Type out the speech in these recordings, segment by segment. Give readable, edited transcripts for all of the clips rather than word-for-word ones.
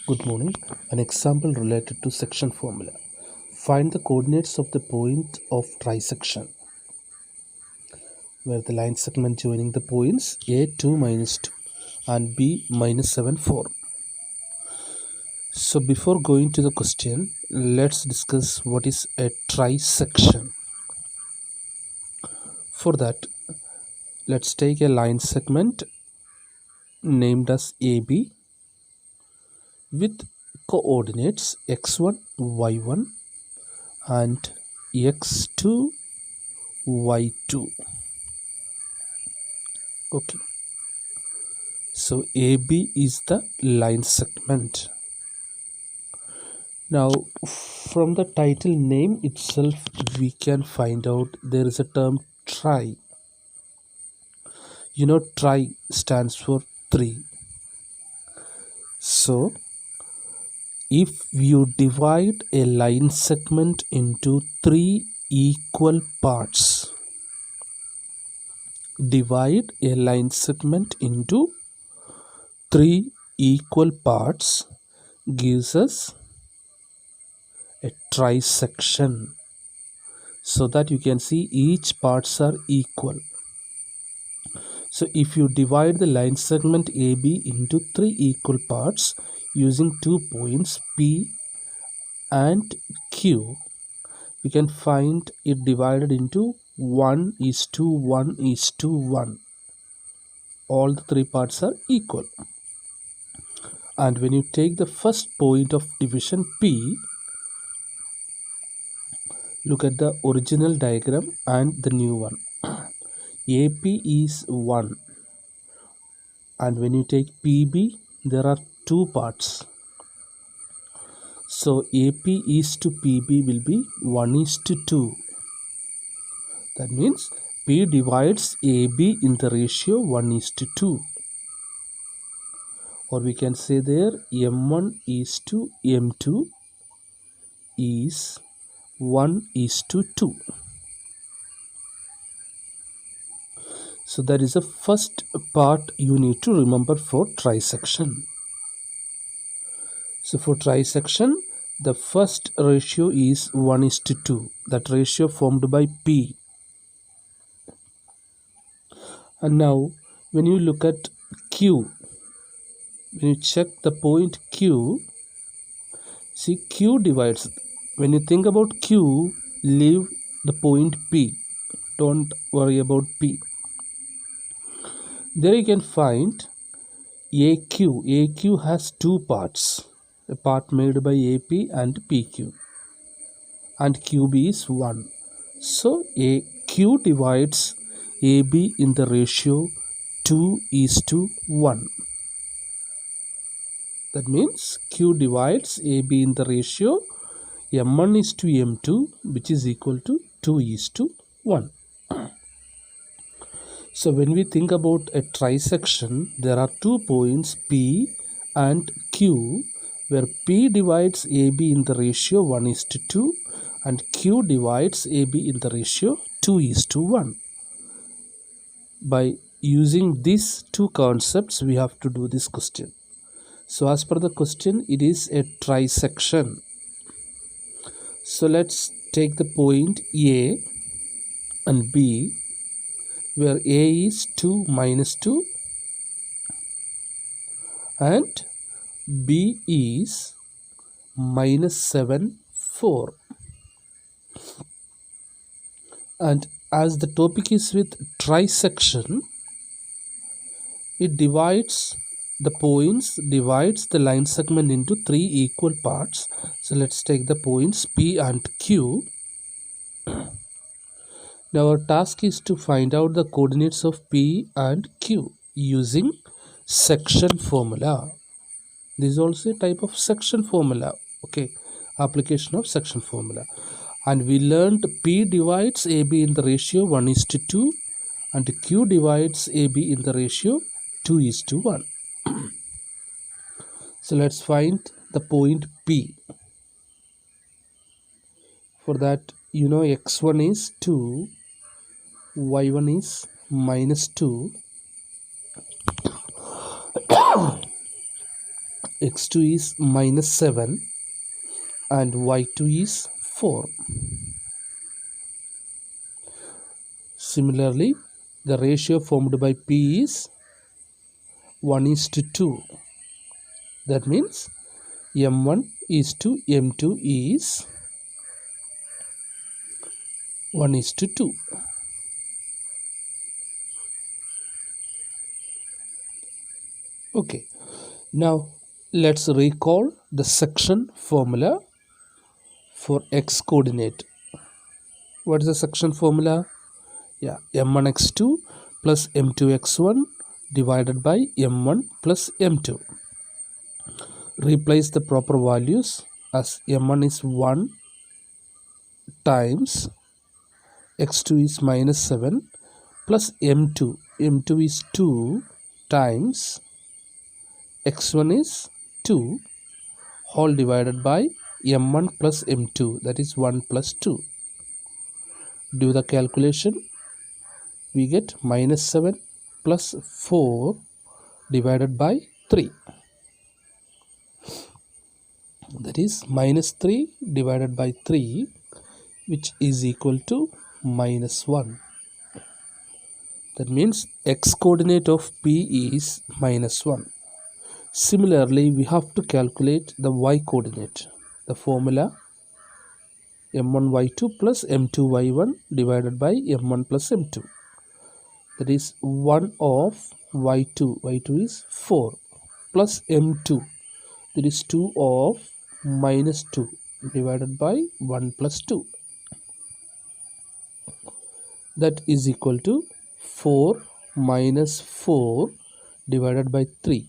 Good morning. An example related to section formula. Find the coordinates of the point of trisection, where the line segment joining the points A 2 minus 2 and B minus 7 4. So before going to the question, let's discuss what is a trisection. For that, let's take a line segment named as AB with coordinates x1, y1 and x2, y2. Okay, so AB is the line segment. Now from the title name itself we can find out there is a term tri. Tri stands for 3. So if you divide a line segment into 3 equal parts, divide a line segment into 3 equal parts gives us a trisection, so that you can see each parts are equal. So if you divide the line segment AB into 3 equal parts using 2 points P and Q, we can find it divided into 1:1:1. All the 3 parts are equal. And when you take the first point of division P, look at the original diagram and the new one. AP is 1, and when you take PB, there are 2 parts. So AP is to PB will be 1:2. That means P divides AB in the ratio 1:2. Or we can say there M1 is to M2 is 1:2. So that is the first part you need to remember for trisection. So for trisection, the first ratio is 1:2. That ratio formed by P. And now when you look at Q, when you check the point Q, see Q divides. When you think about Q, leave the point P. Don't worry about P. There you can find AQ. AQ has 2 parts. A part made by AP and PQ. And QB is 1. So AQ divides AB in the ratio 2:1. That means Q divides AB in the ratio M1 is to M2, which is equal to 2:1. So when we think about a trisection, there are 2 points P and Q, where P divides AB in the ratio 1:2 and Q divides AB in the ratio 2:1. By using these 2 concepts, we have to do this question. So as per the question, it is a trisection. So let's take the point A and B, where A is 2 minus 2 and B is minus 7 4. And as the topic is with trisection, it divides the points, divides the line segment into 3 equal parts. So let's take the points P and Q. Now our task is to find out the coordinates of P and Q using section formula. This is also a type of section formula. Okay, application of section formula. And we learned P divides AB in the ratio 1:2 and Q divides AB in the ratio 2:1. So let's find the point P. For that, x1 is 2, y1 is minus 2 x2 is minus 7 and y2 is 4. Similarly, the ratio formed by P is 1:2. That means M1 is to M2 is 1:2. Okay, now let's recall the section formula for x coordinate. What is the section formula? Yeah, m1x2 plus m2x1 divided by m1 plus m2. Replace the proper values as m1 is 1 times x2 is minus 7 plus m2 is 2 times x1 is 2 whole divided by m1 plus m2, that is 1 plus 2. Do the calculation. We get minus 7 plus 4 divided by 3, that is minus 3 divided by 3, which is equal to minus 1. That means x coordinate of P is minus 1. Similarly, we have to calculate the y coordinate. The formula m1y2 plus m2y1 divided by m1 plus m2. That is 1 of y2 is 4 plus m2, that is 2 of minus 2 divided by 1 plus 2. That is equal to 4 minus 4 divided by 3,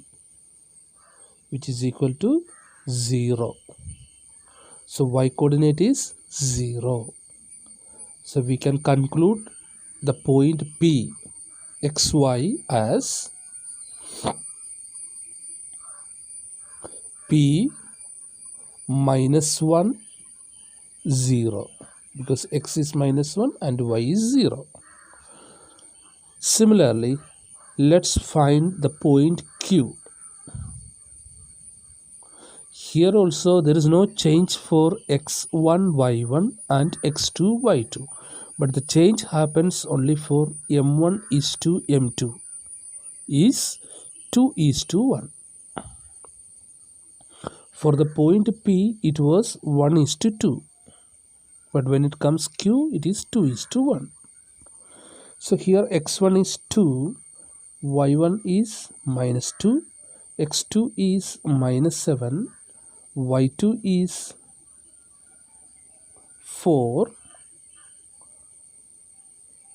which is equal to 0. So y coordinate is 0. So we can conclude the point P xy as P minus 1 0, because x is minus 1 and y is 0. Similarly, let's find the point Q. Here also there is no change for x1 y1 and x2 y2, but the change happens only for m1 is to m2 is 2:1. For the point P it was 1:2, but when it comes Q it is 2:1. So here x1 is 2, y1 is minus 2, x2 is minus 7, y2 is 4,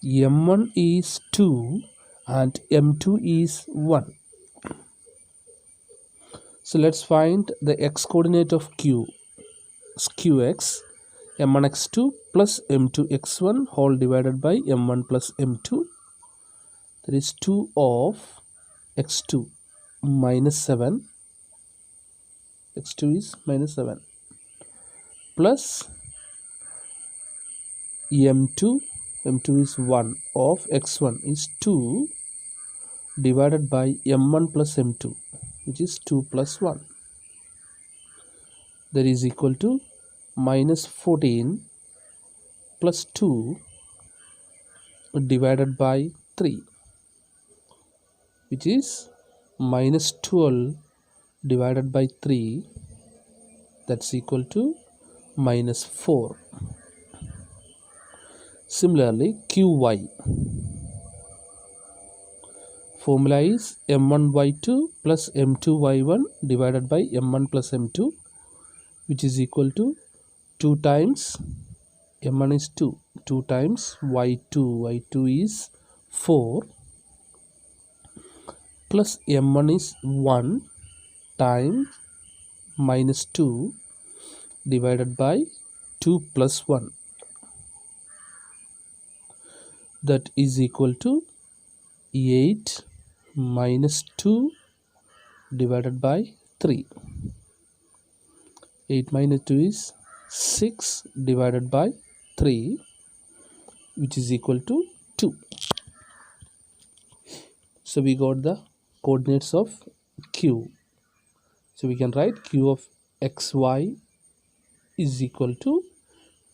m1 is 2 and m2 is 1. So let's find the x coordinate of Q. Qx m1x2 plus m2x1 whole divided by m1 plus m2. That is 2 of x2 minus 7. x2 is minus 7 plus m2 is 1 of x1 is 2 divided by m1 plus m2, which is 2 plus 1. That is equal to minus 14 plus 2 divided by 3, which is minus 12 divided by 3, that's equal to minus 4. Similarly, Qy formula is m1y2 plus m2y1 divided by m1 plus m2, which is equal to 2 times m1 is 2 times y2 is 4 plus m1 is 1 times minus 2 divided by 2 plus 1, that is equal to 8 minus 2 divided by 3. 8 minus 2 is 6 divided by 3, which is equal to 2. So we got the coordinates of Q. So we can write q of xy is equal to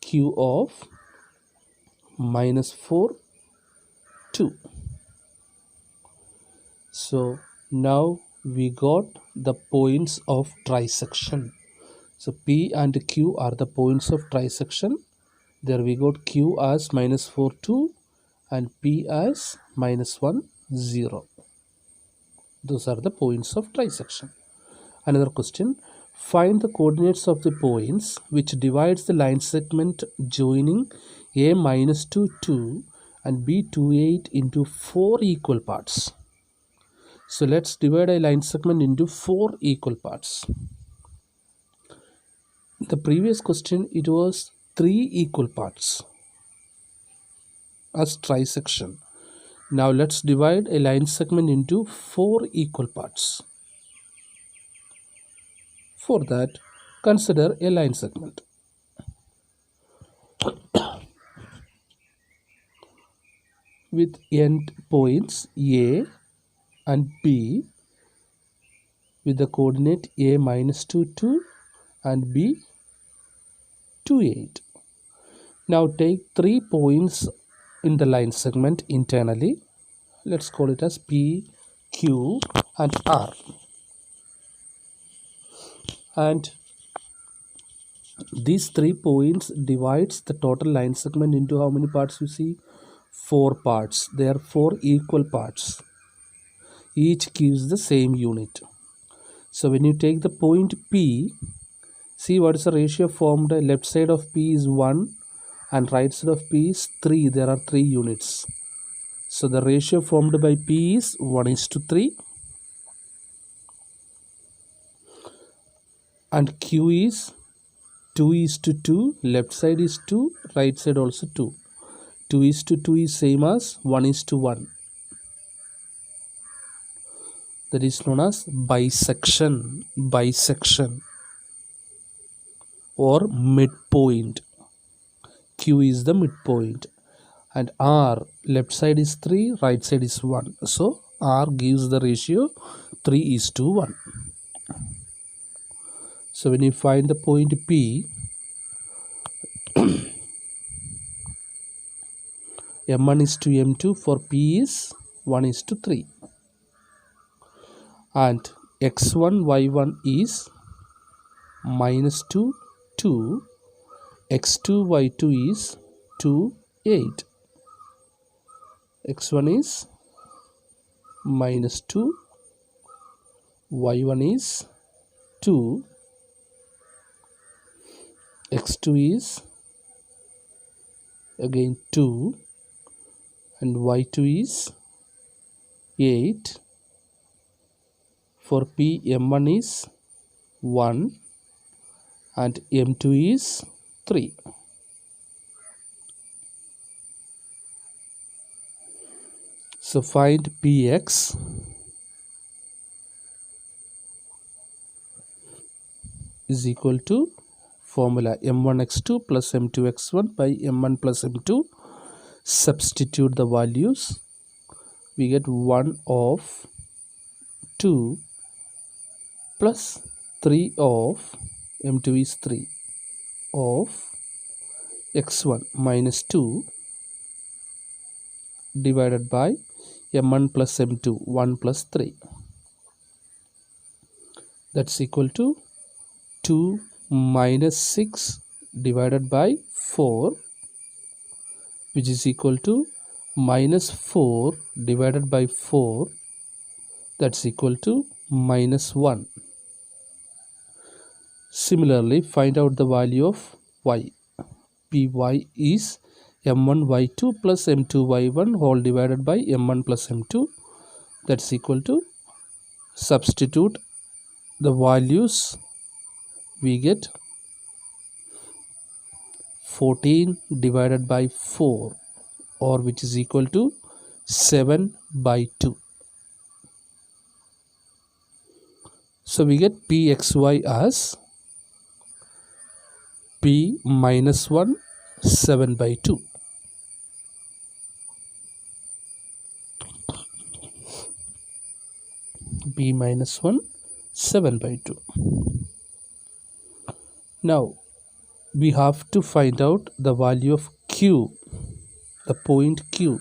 q of minus 4, 2. So now we got the points of trisection. So P and Q are the points of trisection. There we got Q as minus 4, 2 and P as minus 1, 0. Those are the points of trisection. Another question. Find the coordinates of the points which divides the line segment joining A minus 2, 2 and B 2, 8 into 4 equal parts. So let's divide a line segment into 4 equal parts. The previous question, it was 3 equal parts as trisection. Now let's divide a line segment into 4 equal parts. For that, consider a line segment. With end points A and B with the coordinate A minus 2, 2 and B 2, 8. Now take 3 points in the line segment internally. Let's call it as P, Q and R. And these 3 points divides the total line segment into how many parts you see? 4 parts. They are 4 equal parts. Each gives the same unit. So when you take the point P, see what is the ratio formed? Left side of P is 1 and right side of P is 3. There are 3 units. So the ratio formed by P is 1:3 and Q is 2:2. Left side is 2, right side also 2. 2:2 is same as 1:1. That is known as bisection. Bisection or midpoint. Q is the midpoint. And R, left side is 3, right side is 1. So R gives the ratio 3:1. So when you find the point P, M1 is to M2 for P is 1:3. And X1, Y1 is minus 2, 2. X2, Y2 is 2, 8. X1 is minus 2. Y1 is 2. X2 is again 2 and Y2 is 8. For P, M1 is 1 and M2 is 3. So find Px is equal to formula M1x2 plus M2x1 by M1 plus M2. Substitute the values. We get 1 of 2 plus 3 of M2 is 3 of x1 minus 2 divided by M1 plus M2, 1 plus 3. That's equal to 2 minus 6 divided by 4, which is equal to minus 4 divided by 4. That's equal to minus 1. Similarly, find out the value of y. Py is m1 y2 plus m2 y1 whole divided by m1 plus m2. That's equal to, substitute the values, we get 14 divided by 4, or which is equal to 7 by 2. So we get Pxy as P minus 1, 7 by 2. P minus 1, 7 by 2. Now we have to find out the value of Q, the point Q.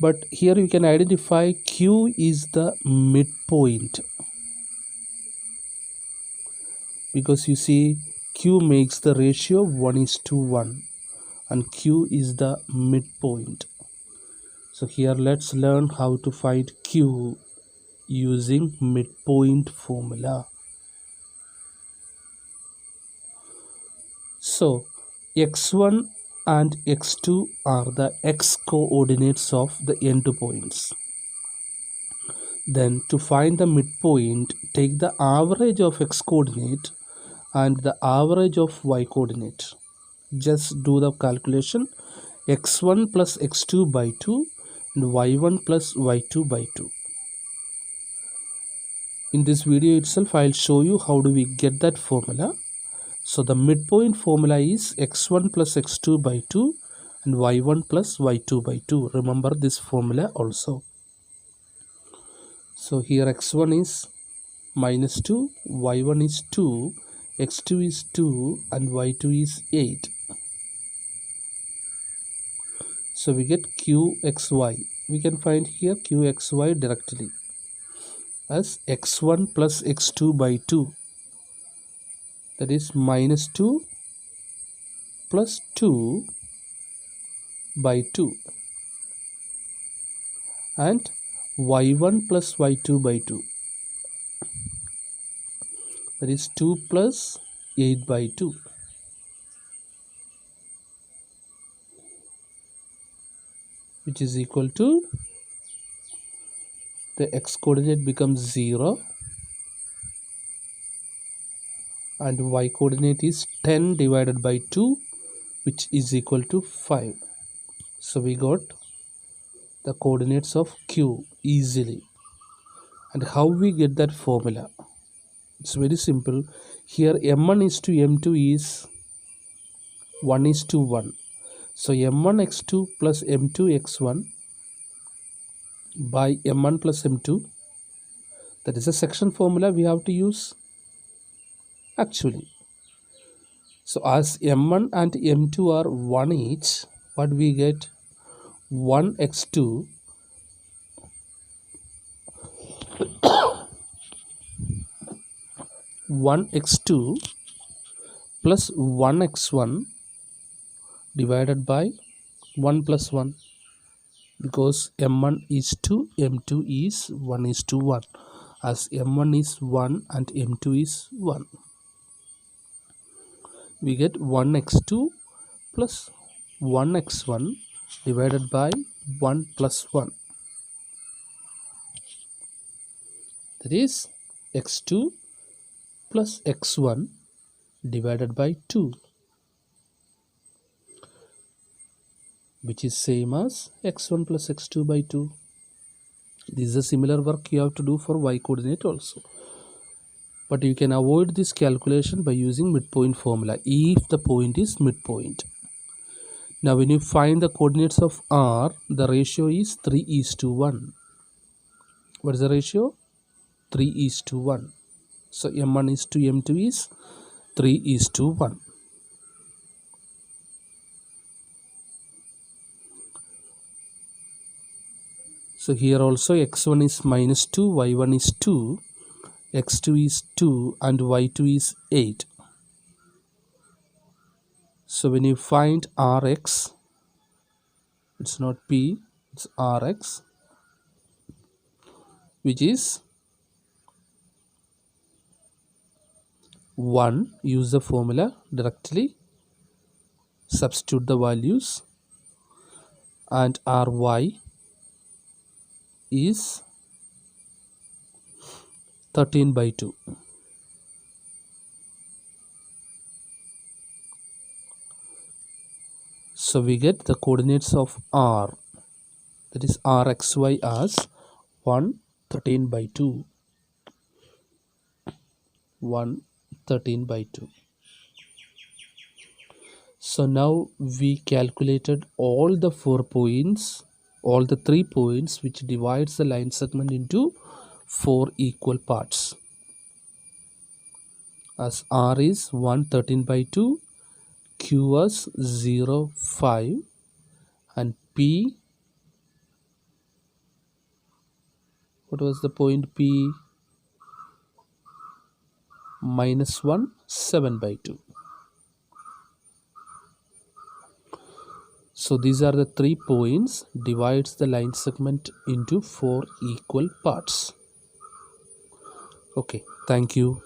But here you can identify Q is the midpoint, because you see Q makes the ratio 1:1 and Q is the midpoint. So here let's learn how to find Q using midpoint formula. So x1 and x2 are the x coordinates of the endpoints. Then to find the midpoint, take the average of x coordinate and the average of y coordinate. Just do the calculation: x1 plus x2 by 2 and y1 plus y2 by 2. In this video itself, I'll show you how do we get that formula. So the midpoint formula is x1 plus x2 by 2 and y1 plus y2 by 2. Remember this formula also. So here x1 is minus 2, y1 is 2, x2 is 2 and y2 is 8. So we get qxy. We can find here qxy directly as x1 plus x2 by 2. That is minus 2 plus 2 by 2 and y1 plus y2 by 2. That is 2 plus 8 by 2. Which is equal to, the x coordinate becomes 0 and y coordinate is 10 divided by 2, which is equal to 5. So we got the coordinates of Q easily. And how we get that formula? It's very simple. Here m1 is to m2 is 1:1. So m1 x2 plus m2 x1 by m1 plus m2, that is a section formula we have to use actually. So as m1 and m2 are 1 each, what we get? 1x2 1x2 plus 1x1 divided by 1 plus 1, because m1 is 2, m2 is 1:1, as m1 is 1 and m2 is 1. We get 1x2 plus 1x1 divided by 1 plus 1. That is x2 plus x1 divided by 2, which is same as x1 plus x2 by 2. This is a similar work you have to do for y coordinate also. But you can avoid this calculation by using midpoint formula if the point is midpoint. Now when you find the coordinates of R, the ratio is 3:1. What is the ratio? 3:1. So m1 is to m2 is 3:1. So here also x1 is minus 2, y1 is 2, x2 is 2 and y2 is 8. So when you find Rx, it's not P, it's Rx, which is 1. Use the formula directly, substitute the values, and Ry is 13 by 2. So we get the coordinates of R, that is Rxy, as 1, 13 by 2. 1, 13 by 2. So now we calculated all the 4 points, all the 3 points which divides the line segment into 4 equal parts. as R is 113 by 2, QS 0, 5, and P, what was the point P? Minus 1, 7 by 2. So these are the 3 points, divides the line segment into 4 equal parts. Okay, thank you.